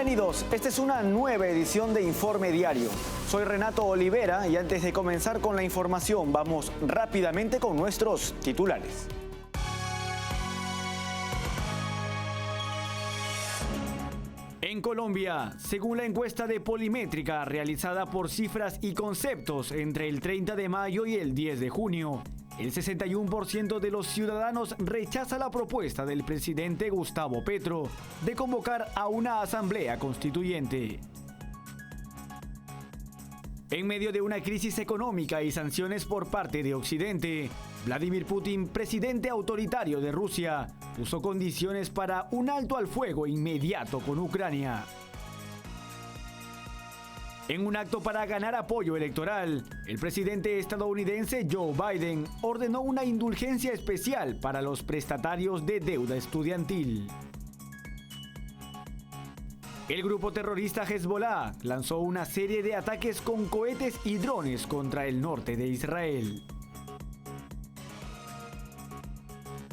Bienvenidos, esta es una nueva edición de Informe Diario. Soy Renato Olivera y antes de comenzar con la información, vamos rápidamente con nuestros titulares. En Colombia, según la encuesta de Polimétrica realizada por Cifras y Conceptos entre el 30 de mayo y el 10 de junio, el 61% de los ciudadanos rechaza la propuesta del presidente Gustavo Petro de convocar a una asamblea constituyente. En medio de una crisis económica y sanciones por parte de Occidente, Vladimir Putin, presidente autoritario de Rusia, puso condiciones para un alto al fuego inmediato con Ucrania. En un acto para ganar apoyo electoral, el presidente estadounidense Joe Biden ordenó una indulgencia especial para los prestatarios de deuda estudiantil. El grupo terrorista Hezbollah lanzó una serie de ataques con cohetes y drones contra el norte de Israel.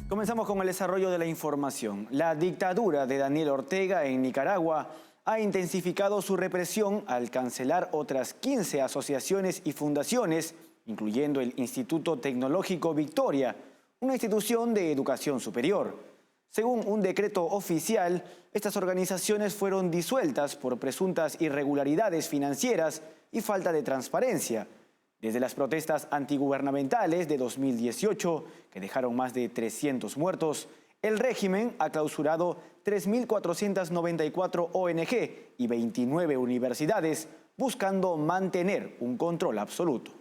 Comenzamos con el desarrollo de la información. La dictadura de Daniel Ortega en Nicaragua ha intensificado su represión al cancelar otras 15 asociaciones y fundaciones, incluyendo el Instituto Tecnológico Victoria, una institución de educación superior. Según un decreto oficial, estas organizaciones fueron disueltas por presuntas irregularidades financieras y falta de transparencia. Desde las protestas antigubernamentales de 2018, que dejaron más de 300 muertos, el régimen ha clausurado 3.494 ONG y 29 universidades, buscando mantener un control absoluto.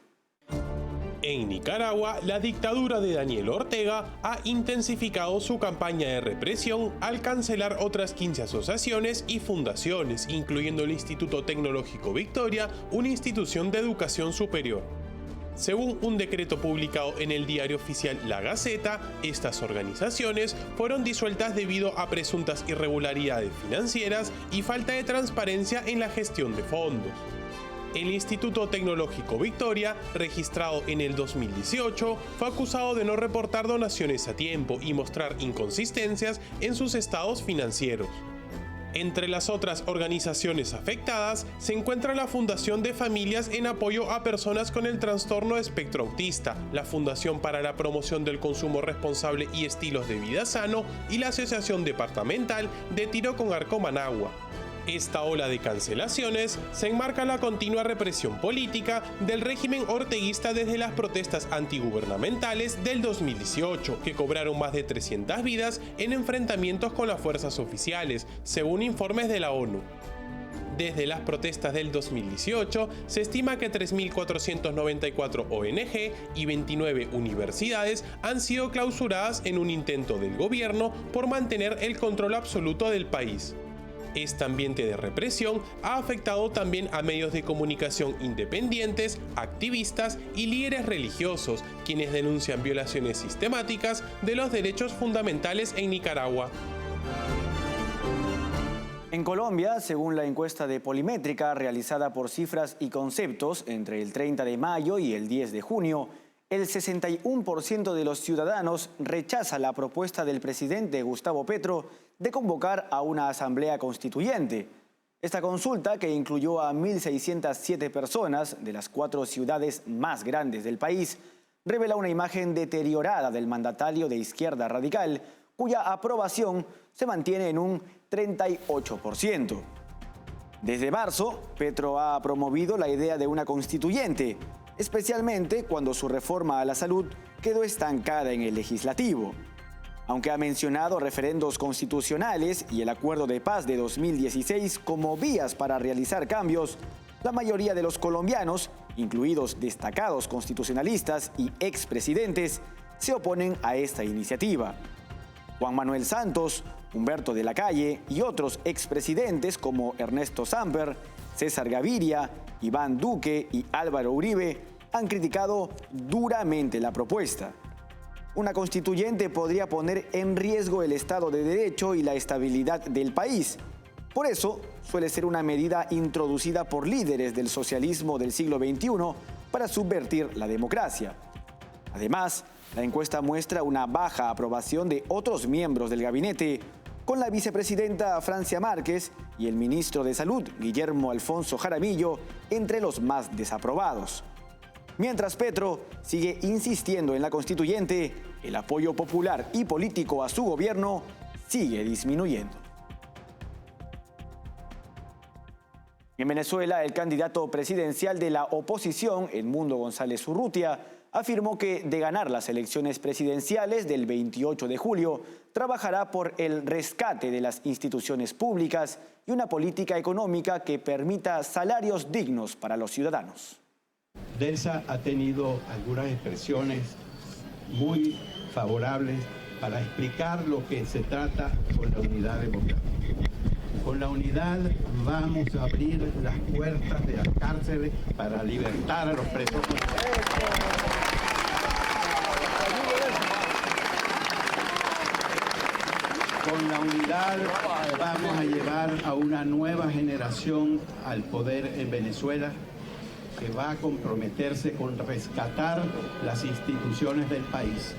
En Nicaragua, la dictadura de Daniel Ortega ha intensificado su campaña de represión al cancelar otras 15 asociaciones y fundaciones, incluyendo el Instituto Tecnológico Victoria, una institución de educación superior. Según un decreto publicado en el diario oficial La Gaceta, estas organizaciones fueron disueltas debido a presuntas irregularidades financieras y falta de transparencia en la gestión de fondos. El Instituto Tecnológico Victoria, registrado en el 2018, fue acusado de no reportar donaciones a tiempo y mostrar inconsistencias en sus estados financieros. Entre las otras organizaciones afectadas se encuentra la Fundación de Familias en Apoyo a Personas con el Trastorno de Espectro Autista, la Fundación para la Promoción del Consumo Responsable y Estilos de Vida Sano y la Asociación Departamental de Tiro con Arco Managua. Esta ola de cancelaciones se enmarca en la continua represión política del régimen orteguista desde las protestas antigubernamentales del 2018, que cobraron más de 300 vidas en enfrentamientos con las fuerzas oficiales, según informes de la ONU. Desde las protestas del 2018, se estima que 3.494 ONG y 29 universidades han sido clausuradas en un intento del gobierno por mantener el control absoluto del país. Este ambiente de represión ha afectado también a medios de comunicación independientes, activistas y líderes religiosos, quienes denuncian violaciones sistemáticas de los derechos fundamentales en Nicaragua. En Colombia, según la encuesta de Polimétrica realizada por Cifras y Conceptos entre el 30 de mayo y el 10 de junio, el 61% de los ciudadanos rechaza la propuesta del presidente Gustavo Petro de convocar a una asamblea constituyente. Esta consulta, que incluyó a 1.607 personas de las 4 ciudades más grandes del país, revela una imagen deteriorada del mandatario de izquierda radical, cuya aprobación se mantiene en un 38%. Desde marzo, Petro ha promovido la idea de una constituyente, especialmente cuando su reforma a la salud quedó estancada en el legislativo. Aunque ha mencionado referendos constitucionales y el acuerdo de paz de 2016 como vías para realizar cambios, la mayoría de los colombianos, incluidos destacados constitucionalistas y expresidentes, se oponen a esta iniciativa. Juan Manuel Santos, Humberto de la Calle y otros expresidentes como Ernesto Samper, César Gaviria, Iván Duque y Álvaro Uribe han criticado duramente la propuesta. Una constituyente podría poner en riesgo el Estado de Derecho y la estabilidad del país. Por eso, suele ser una medida introducida por líderes del socialismo del siglo XXI para subvertir la democracia. Además, la encuesta muestra una baja aprobación de otros miembros del gabinete, con la vicepresidenta Francia Márquez y el ministro de Salud, Guillermo Alfonso Jaramillo, entre los más desaprobados. Mientras Petro sigue insistiendo en la constituyente, el apoyo popular y político a su gobierno sigue disminuyendo. En Venezuela, el candidato presidencial de la oposición, Edmundo González Urrutia, afirmó que de ganar las elecciones presidenciales del 28 de julio, trabajará por el rescate de las instituciones públicas y una política económica que permita salarios dignos para los ciudadanos. Delsa ha tenido algunas expresiones muy favorables para explicar lo que se trata con la unidad democrática. Con la unidad vamos a abrir las puertas de las cárceles para libertar a los presos políticos. Con la unidad vamos a llevar a una nueva generación al poder en Venezuela que va a comprometerse con rescatar las instituciones del país,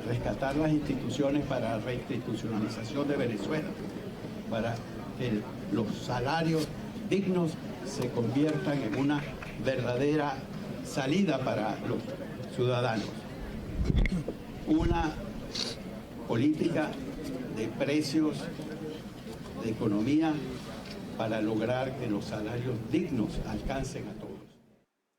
rescatar las instituciones para la reinstitucionalización de Venezuela, para que los salarios dignos se conviertan en una verdadera salida para los ciudadanos. Una política de precios, de economía, para lograr que los salarios dignos alcancen a todos.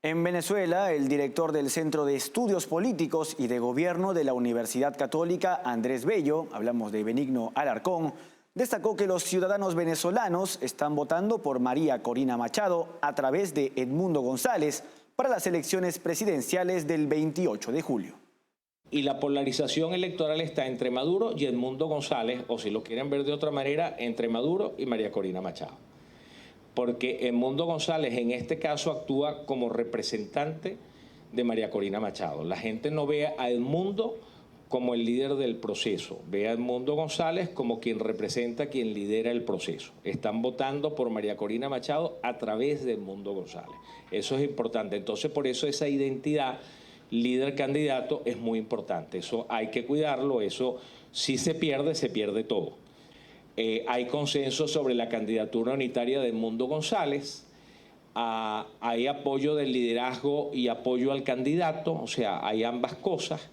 En Venezuela, el director del Centro de Estudios Políticos y de Gobierno de la Universidad Católica, Andrés Bello, hablamos de Benigno Alarcón, destacó que los ciudadanos venezolanos están votando por María Corina Machado a través de Edmundo González para las elecciones presidenciales del 28 de julio. Y la polarización electoral está entre Maduro y Edmundo González, o si lo quieren ver de otra manera, entre Maduro y María Corina Machado. Porque Edmundo González en este caso actúa como representante de María Corina Machado. La gente no ve a Edmundo como el líder del proceso, ve a Edmundo González como quien representa, quien lidera el proceso. Están votando por María Corina Machado a través de Edmundo González. Eso es importante. Entonces, por eso esa identidad líder-candidato es muy importante. Eso hay que cuidarlo, eso si se pierde todo. Hay consenso sobre la candidatura unitaria de Edmundo González, hay apoyo del liderazgo y apoyo al candidato, o sea, hay ambas cosas.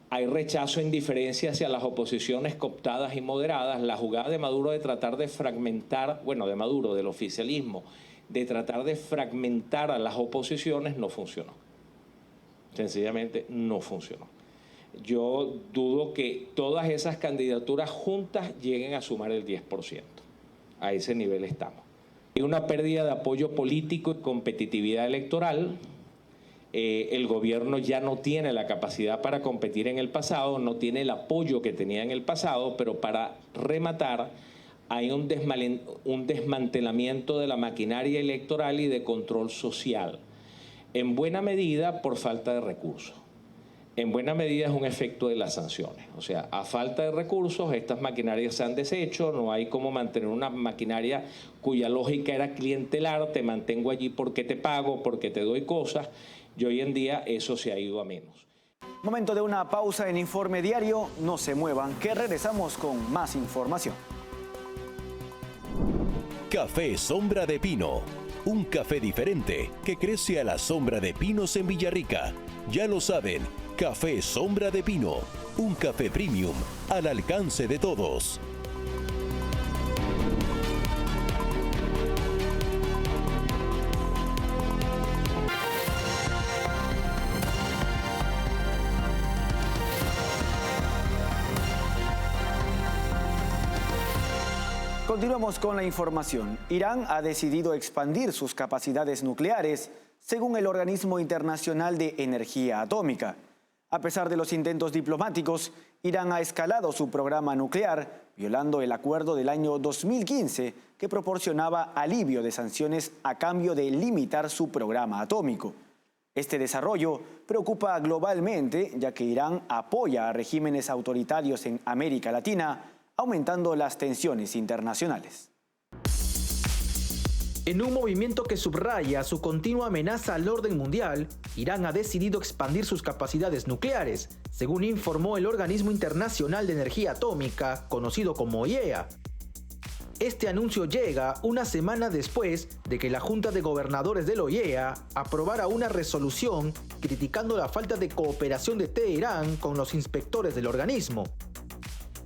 Hay rechazo e indiferencia hacia las oposiciones cooptadas y moderadas. La jugada de Maduro de tratar de fragmentar, bueno, de Maduro, del oficialismo, de tratar de fragmentar a las oposiciones no funcionó. Sencillamente no funcionó. Yo dudo que todas esas candidaturas juntas lleguen a sumar el 10%. A ese nivel estamos. Hay una pérdida de apoyo político y competitividad electoral. El gobierno ya no tiene la capacidad para competir en el pasado, no tiene el apoyo que tenía en el pasado, pero para rematar hay un desmantelamiento de la maquinaria electoral y de control social. En buena medida por falta de recursos. En buena medida es un efecto de las sanciones. O sea, a falta de recursos, estas maquinarias se han deshecho, no hay cómo mantener una maquinaria cuya lógica era clientelar, te mantengo allí porque te pago, porque te doy cosas, y hoy en día eso se ha ido a menos. Momento de una pausa en Informe Diario, no se muevan, que regresamos con más información. Café Sombra de Pino. Un café diferente que crece a la sombra de pinos en Villarrica. Ya lo saben, Café Sombra de Pino. Un café premium al alcance de todos. Continuamos con la información. Irán ha decidido expandir sus capacidades nucleares, según el Organismo Internacional de Energía Atómica. A pesar de los intentos diplomáticos, Irán ha escalado su programa nuclear, violando el acuerdo del año 2015 que proporcionaba alivio de sanciones a cambio de limitar su programa atómico. Este desarrollo preocupa globalmente, ya que Irán apoya a regímenes autoritarios en América Latina, aumentando las tensiones internacionales. En un movimiento que subraya su continua amenaza al orden mundial, Irán ha decidido expandir sus capacidades nucleares, según informó el Organismo Internacional de Energía Atómica, conocido como IEA. Este anuncio llega una semana después de que la Junta de Gobernadores de la OIEA aprobara una resolución criticando la falta de cooperación de Teherán con los inspectores del organismo.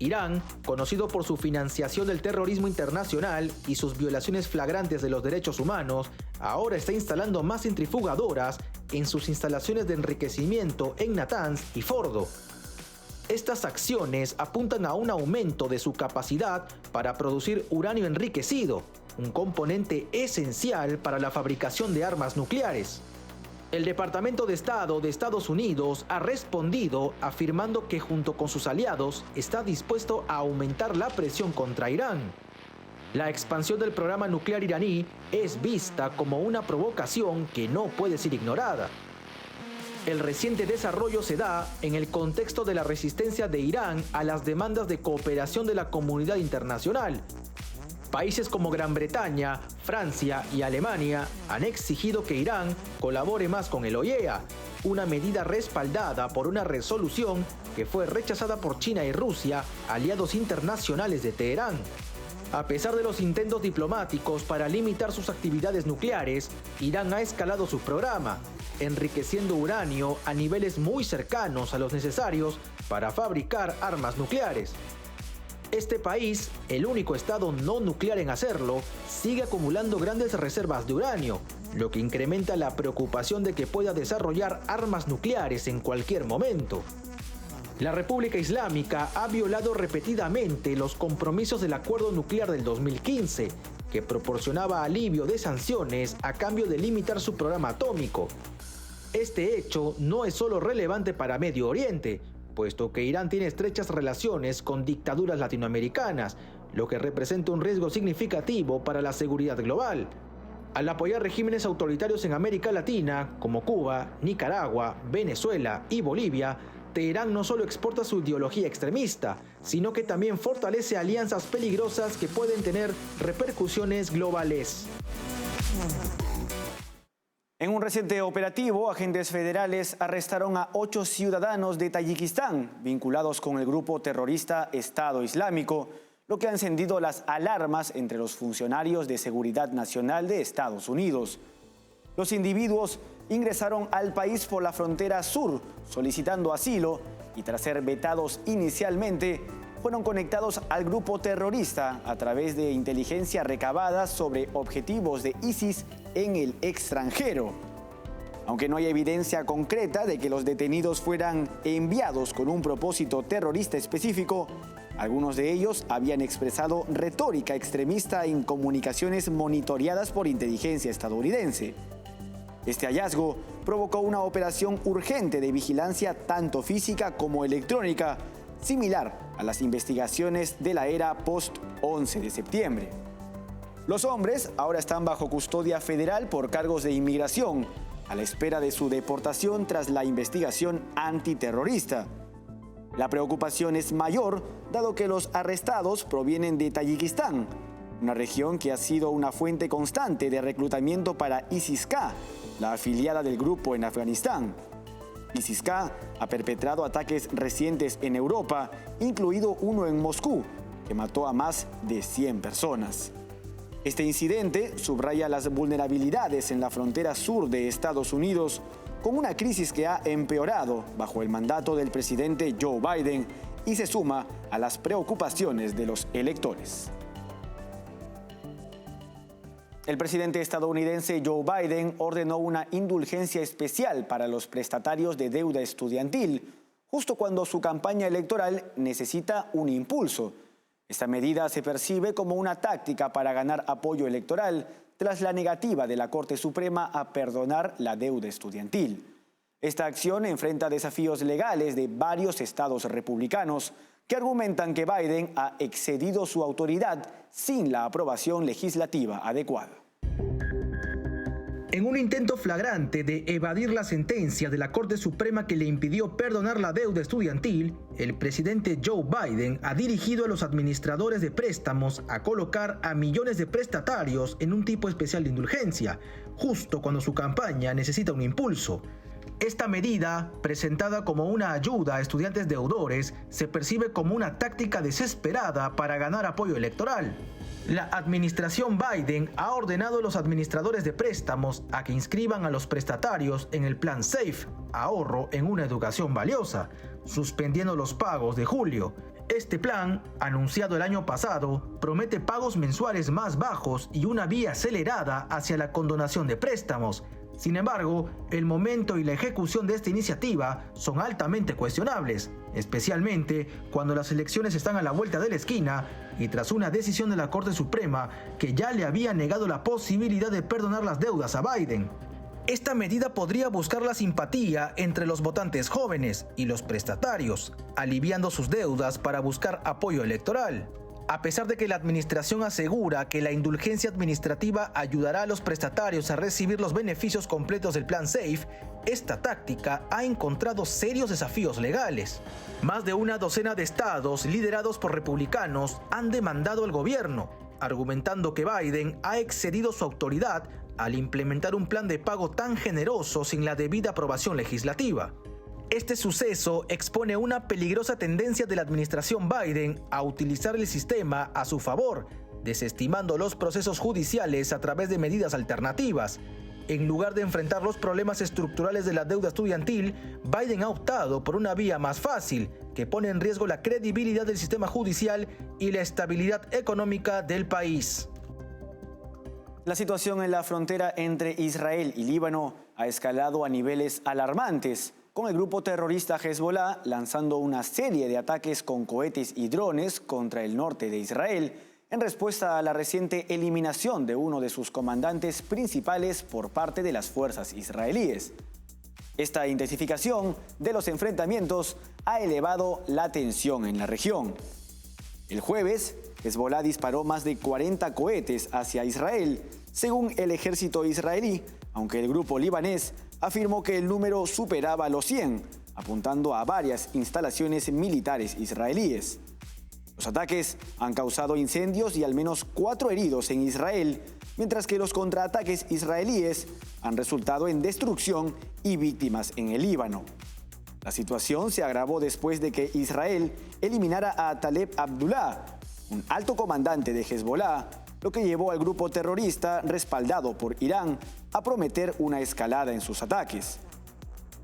Irán, conocido por su financiación del terrorismo internacional y sus violaciones flagrantes de los derechos humanos, ahora está instalando más centrifugadoras en sus instalaciones de enriquecimiento en Natanz y Fordo. Estas acciones apuntan a un aumento de su capacidad para producir uranio enriquecido, un componente esencial para la fabricación de armas nucleares. El Departamento de Estado de Estados Unidos ha respondido afirmando que junto con sus aliados está dispuesto a aumentar la presión contra Irán. La expansión del programa nuclear iraní es vista como una provocación que no puede ser ignorada. El reciente desarrollo se da en el contexto de la resistencia de Irán a las demandas de cooperación de la comunidad internacional. Países como Gran Bretaña, Francia y Alemania han exigido que Irán colabore más con el OIEA, una medida respaldada por una resolución que fue rechazada por China y Rusia, aliados internacionales de Teherán. A pesar de los intentos diplomáticos para limitar sus actividades nucleares, Irán ha escalado su programa, enriqueciendo uranio a niveles muy cercanos a los necesarios para fabricar armas nucleares. Este país, el único estado no nuclear en hacerlo, sigue acumulando grandes reservas de uranio, lo que incrementa la preocupación de que pueda desarrollar armas nucleares en cualquier momento. La República Islámica ha violado repetidamente los compromisos del acuerdo nuclear del 2015, que proporcionaba alivio de sanciones a cambio de limitar su programa atómico. Este hecho no es solo relevante para Medio Oriente, puesto que Irán tiene estrechas relaciones con dictaduras latinoamericanas, lo que representa un riesgo significativo para la seguridad global. Al apoyar regímenes autoritarios en América Latina, como Cuba, Nicaragua, Venezuela y Bolivia, Teherán no solo exporta su ideología extremista, sino que también fortalece alianzas peligrosas que pueden tener repercusiones globales. En un reciente operativo, agentes federales arrestaron a 8 ciudadanos de Tayikistán vinculados con el grupo terrorista Estado Islámico, lo que ha encendido las alarmas entre los funcionarios de seguridad nacional de Estados Unidos. Los individuos ingresaron al país por la frontera sur solicitando asilo y tras ser vetados inicialmente, fueron conectados al grupo terrorista a través de inteligencia recabada sobre objetivos de ISIS en el extranjero. Aunque no hay evidencia concreta de que los detenidos fueran enviados con un propósito terrorista específico, algunos de ellos habían expresado retórica extremista en comunicaciones monitoreadas por inteligencia estadounidense. Este hallazgo provocó una operación urgente de vigilancia tanto física como electrónica, similar a las investigaciones de la era post-11 de septiembre. Los hombres ahora están bajo custodia federal por cargos de inmigración, a la espera de su deportación tras la investigación antiterrorista. La preocupación es mayor, dado que los arrestados provienen de Tayikistán, una región que ha sido una fuente constante de reclutamiento para ISIS-K, la afiliada del grupo en Afganistán. ISIS-K ha perpetrado ataques recientes en Europa, incluido uno en Moscú, que mató a más de 100 personas. Este incidente subraya las vulnerabilidades en la frontera sur de Estados Unidos, con una crisis que ha empeorado bajo el mandato del presidente Joe Biden y se suma a las preocupaciones de los electores. El presidente estadounidense Joe Biden ordenó una indulgencia especial para los prestatarios de deuda estudiantil, justo cuando su campaña electoral necesita un impulso. Esta medida se percibe como una táctica para ganar apoyo electoral tras la negativa de la Corte Suprema a perdonar la deuda estudiantil. Esta acción enfrenta desafíos legales de varios estados republicanos que argumentan que Biden ha excedido su autoridad sin la aprobación legislativa adecuada. En un intento flagrante de evadir la sentencia de la Corte Suprema que le impidió perdonar la deuda estudiantil, el presidente Joe Biden ha dirigido a los administradores de préstamos a colocar a millones de prestatarios en un tipo especial de indulgencia, justo cuando su campaña necesita un impulso. Esta medida, presentada como una ayuda a estudiantes deudores, se percibe como una táctica desesperada para ganar apoyo electoral. La administración Biden ha ordenado a los administradores de préstamos a que inscriban a los prestatarios en el plan SAFE, ahorro en una educación valiosa, suspendiendo los pagos de julio. Este plan, anunciado el año pasado, promete pagos mensuales más bajos y una vía acelerada hacia la condonación de préstamos. Sin embargo, el momento y la ejecución de esta iniciativa son altamente cuestionables, especialmente cuando las elecciones están a la vuelta de la esquina y tras una decisión de la Corte Suprema que ya le había negado la posibilidad de perdonar las deudas a Biden. Esta medida podría buscar la simpatía entre los votantes jóvenes y los prestatarios, aliviando sus deudas para buscar apoyo electoral. A pesar de que la administración asegura que la indulgencia administrativa ayudará a los prestatarios a recibir los beneficios completos del plan SAFE, esta táctica ha encontrado serios desafíos legales. Más de una docena de estados liderados por republicanos han demandado al gobierno, argumentando que Biden ha excedido su autoridad al implementar un plan de pago tan generoso sin la debida aprobación legislativa. Este suceso expone una peligrosa tendencia de la administración Biden a utilizar el sistema a su favor, desestimando los procesos judiciales a través de medidas alternativas. En lugar de enfrentar los problemas estructurales de la deuda estudiantil, Biden ha optado por una vía más fácil, que pone en riesgo la credibilidad del sistema judicial y la estabilidad económica del país. La situación en la frontera entre Israel y Líbano ha escalado a niveles alarmantes, con el grupo terrorista Hezbollah lanzando una serie de ataques con cohetes y drones contra el norte de Israel en respuesta a la reciente eliminación de uno de sus comandantes principales por parte de las fuerzas israelíes. Esta intensificación de los enfrentamientos ha elevado la tensión en la región. El jueves, Hezbollah disparó más de 40 cohetes hacia Israel, según el ejército israelí, aunque el grupo libanés afirmó que el número superaba los 100, apuntando a varias instalaciones militares israelíes. Los ataques han causado incendios y al menos 4 heridos en Israel, mientras que los contraataques israelíes han resultado en destrucción y víctimas en el Líbano. La situación se agravó después de que Israel eliminara a Taleb Abdullah, un alto comandante de Hezbollah, lo que llevó al grupo terrorista respaldado por Irán a prometer una escalada en sus ataques.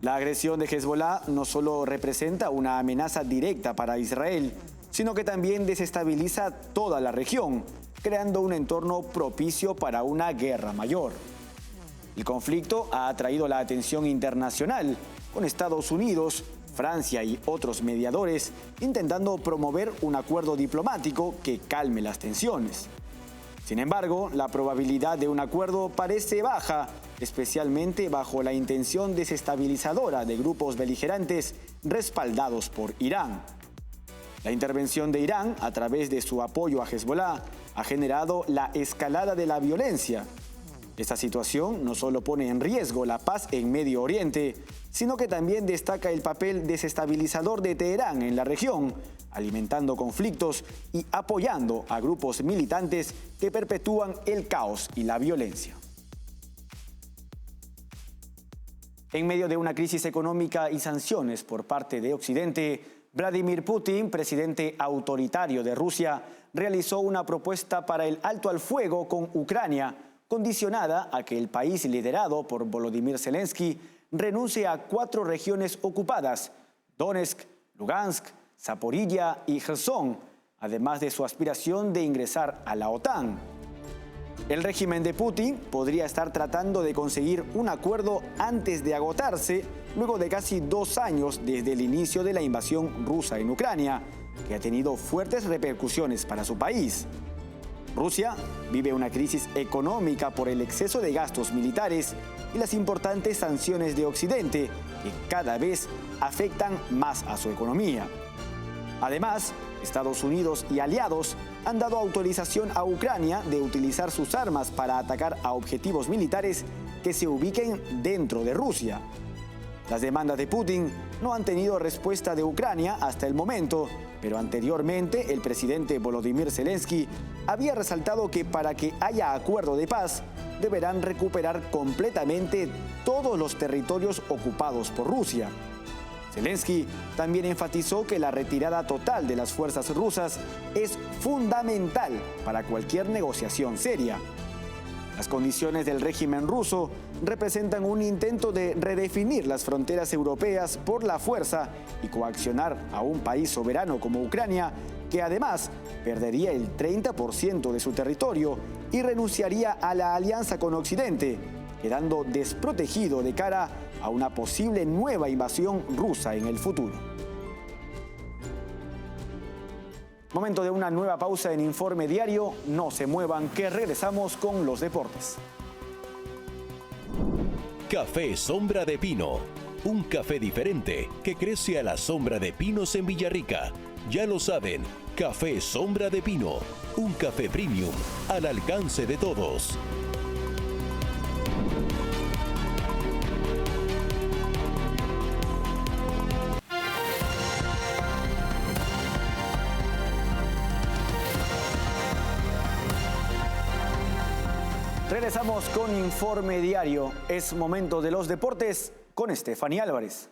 La agresión de Hezbollah no solo representa una amenaza directa para Israel, sino que también desestabiliza toda la región, creando un entorno propicio para una guerra mayor. El conflicto ha atraído la atención internacional, con Estados Unidos, Francia y otros mediadores intentando promover un acuerdo diplomático que calme las tensiones. Sin embargo, la probabilidad de un acuerdo parece baja, especialmente bajo la intención desestabilizadora de grupos beligerantes respaldados por Irán. La intervención de Irán, a través de su apoyo a Hezbollah, ha generado la escalada de la violencia. Esta situación no solo pone en riesgo la paz en Medio Oriente, sino que también destaca el papel desestabilizador de Teherán en la región, alimentando conflictos y apoyando a grupos militantes que perpetúan el caos y la violencia. En medio de una crisis económica y sanciones por parte de Occidente, Vladimir Putin, presidente autoritario de Rusia, realizó una propuesta para el alto al fuego con Ucrania, condicionada a que el país liderado por Volodymyr Zelensky renuncie a 4 regiones ocupadas: Donetsk, Lugansk, Zaporilla y Gerson, además de su aspiración de ingresar a la OTAN. El régimen de Putin podría estar tratando de conseguir un acuerdo antes de agotarse, luego de casi 2 años desde el inicio de la invasión rusa en Ucrania, que ha tenido fuertes repercusiones para su país. Rusia vive una crisis económica por el exceso de gastos militares y las importantes sanciones de Occidente, que cada vez afectan más a su economía. Además, Estados Unidos y aliados han dado autorización a Ucrania de utilizar sus armas para atacar a objetivos militares que se ubiquen dentro de Rusia. Las demandas de Putin no han tenido respuesta de Ucrania hasta el momento, pero anteriormente el presidente Volodymyr Zelensky había resaltado que para que haya acuerdo de paz, deberán recuperar completamente todos los territorios ocupados por Rusia. Zelensky también enfatizó que la retirada total de las fuerzas rusas es fundamental para cualquier negociación seria. Las condiciones del régimen ruso representan un intento de redefinir las fronteras europeas por la fuerza y coaccionar a un país soberano como Ucrania, que además perdería el 30% de su territorio y renunciaría a la alianza con Occidente, quedando desprotegido de cara a una posible nueva invasión rusa en el futuro. Momento de una nueva pausa en Informe Diario. No se muevan, que regresamos con los deportes. Café Sombra de Pino. Un café diferente que crece a la sombra de pinos en Villarrica. Ya lo saben, Café Sombra de Pino. Un café premium al alcance de todos. Regresamos con Informe Diario. Es momento de los deportes con Stephanie Álvarez.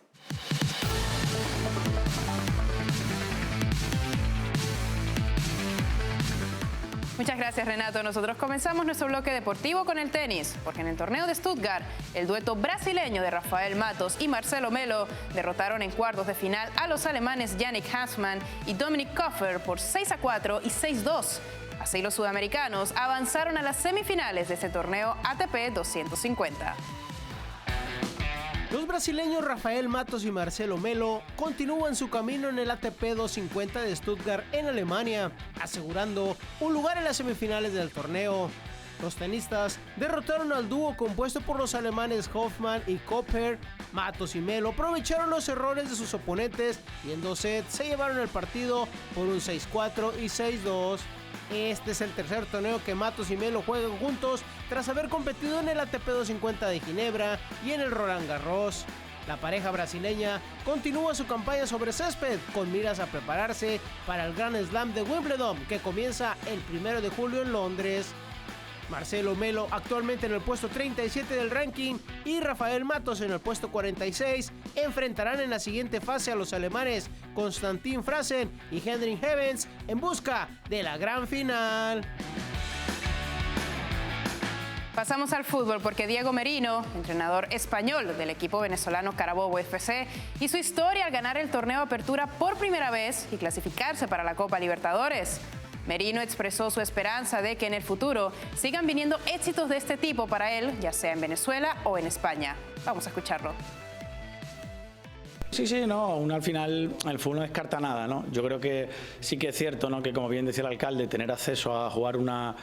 Muchas gracias, Renato. Nosotros comenzamos nuestro bloque deportivo con el tenis, porque en el torneo de Stuttgart, el dueto brasileño de Rafael Matos y Marcelo Melo derrotaron en cuartos de final a los alemanes Yannick Hassmann y Dominik Koepfer por 6-4 y 6-2. Así los sudamericanos avanzaron a las semifinales de este torneo ATP 250. Los brasileños Rafael Matos y Marcelo Melo continúan su camino en el ATP 250 de Stuttgart en Alemania, asegurando un lugar en las semifinales del torneo. Los tenistas derrotaron al dúo compuesto por los alemanes Hoffmann y Koepfer. Matos y Melo aprovecharon los errores de sus oponentes y en 2 sets se llevaron el partido por un 6-4 y 6-2. Este es el tercer torneo que Matos y Melo juegan juntos tras haber competido en el ATP 250 de Ginebra y en el Roland Garros. La pareja brasileña continúa su campaña sobre césped con miras a prepararse para el Grand Slam de Wimbledon que comienza el 1 de julio en Londres. Marcelo Melo actualmente en el puesto 37 del ranking y Rafael Matos en el puesto 46 enfrentarán en la siguiente fase a los alemanes Konstantin Frasen y Henrik Evans en busca de la gran final. Pasamos al fútbol porque Diego Merino, entrenador español del equipo venezolano Carabobo FC, hizo historia al ganar el torneo Apertura por primera vez y clasificarse para la Copa Libertadores. Merino expresó su esperanza de que en el futuro sigan viniendo éxitos de este tipo para él, ya sea en Venezuela o en España. Vamos a escucharlo. Sí, no, al final el fútbol no descarta nada, ¿no? Yo creo que sí que es cierto, ¿no? Que como bien decía el alcalde, tener acceso a jugar una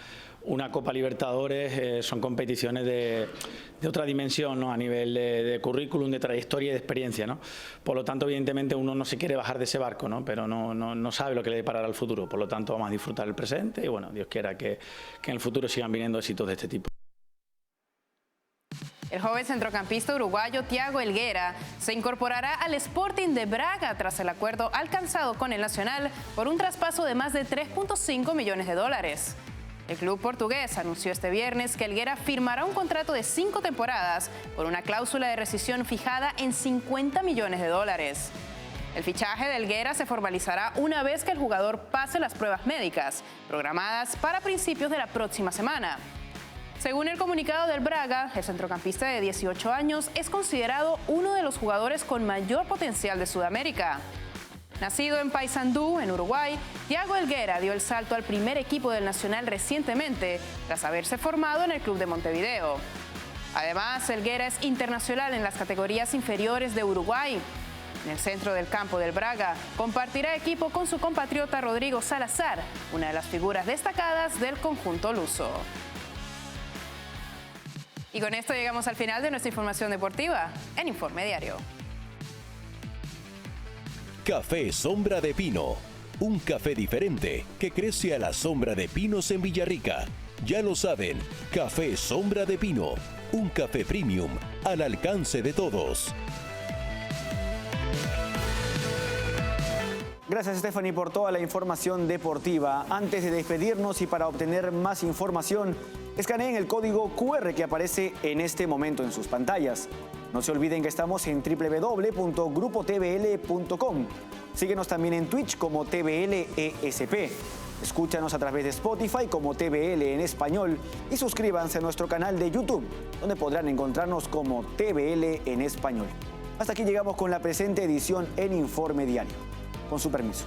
Copa Libertadores son competiciones de otra dimensión, ¿no? A nivel de currículum, de trayectoria y de experiencia, ¿no? Por lo tanto, evidentemente uno no se quiere bajar de ese barco, ¿no? Pero no sabe lo que le deparará al futuro. Por lo tanto, vamos a disfrutar el presente y bueno, Dios quiera que en el futuro sigan viniendo éxitos de este tipo. El joven centrocampista uruguayo Thiago Helguera se incorporará al Sporting de Braga tras el acuerdo alcanzado con el Nacional por un traspaso de más de 3.5 millones de dólares. El club portugués anunció este viernes que Helguera firmará un contrato de 5 temporadas por una cláusula de rescisión fijada en 50 millones de dólares. El fichaje de Helguera se formalizará una vez que el jugador pase las pruebas médicas, programadas para principios de la próxima semana. Según el comunicado del Braga, el centrocampista de 18 años es considerado uno de los jugadores con mayor potencial de Sudamérica. Nacido en Paysandú, en Uruguay, Thiago Helguera dio el salto al primer equipo del Nacional recientemente, tras haberse formado en el club de Montevideo. Además, Helguera es internacional en las categorías inferiores de Uruguay. En el centro del campo del Braga, compartirá equipo con su compatriota Rodrigo Salazar, una de las figuras destacadas del conjunto luso. Y con esto llegamos al final de nuestra información deportiva en Informe Diario. Café Sombra de Pino. Un café diferente que crece a la sombra de pinos en Villarrica. Ya lo saben, Café Sombra de Pino, un café premium al alcance de todos. Gracias, Stephanie, por toda la información deportiva. Antes de despedirnos y para obtener más información, escaneen el código QR que aparece en este momento en sus pantallas. No se olviden que estamos en www.grupotvl.com. Síguenos también en Twitch como TVLESP. Escúchanos a través de Spotify como TVL en español y suscríbanse a nuestro canal de YouTube, donde podrán encontrarnos como TVL en español. Hasta aquí llegamos con la presente edición en Informe Diario. Con su permiso.